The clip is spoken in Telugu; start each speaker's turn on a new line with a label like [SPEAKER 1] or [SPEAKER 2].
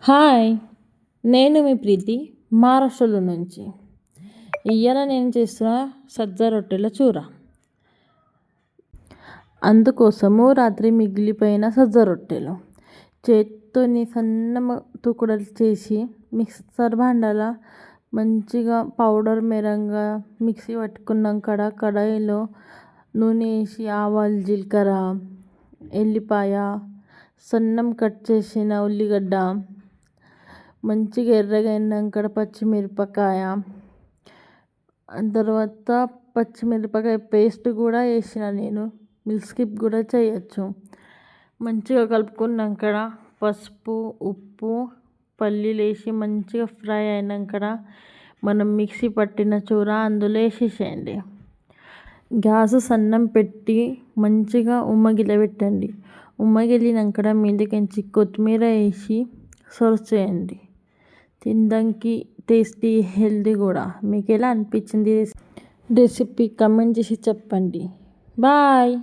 [SPEAKER 1] హాయ్! నేను మీ ప్రీతి మహారాష్ట్రలో నుంచి. ఇయ్యాల నేను చేస్తున్న సజ్జ రొట్టెల కూర. అందుకోసము రాత్రి మిగిలిపోయిన సజ్జ రొట్టెలు చేత్తోని సన్నగా తుకుడలు చేసి మిక్సర్ భాండాల మంచిగా పౌడర్ మెరంగా మిక్సీ పట్టుకున్నాక కడాయిలో నూనె వేసి ఆవాలు జీలకర్ర ఎల్లిపాయ సన్నం కట్ చేసిన ఉల్లిగడ్డ మంచిగా ఎర్రగా అయినాక పచ్చిమిరపకాయ తర్వాత పచ్చిమిరపకాయ పేస్ట్ కూడా వేసిన నేను. మీరు స్కిప్ కూడా చేయొచ్చు. మంచిగా కలుపుకున్నాక పసుపు ఉప్పు పల్లీలు వేసి మంచిగా ఫ్రై అయినాక మనం మిక్సీ పట్టిన కూర అందులో వేసేసేయండి. గ్యాస్ సన్నం పెట్టి మంచిగా ఉమ్మగిలబెట్టండి. ఉమ్మగిలినాక మీదకించి కొత్తిమీర వేసి సర్వ్ చేయండి. తినడానికి టేస్టీ హెల్దీ కూడా. మీకు ఎలా అనిపించింది రెసిపీ? కమెంట్ చేసి చెప్పండి. బాయ్.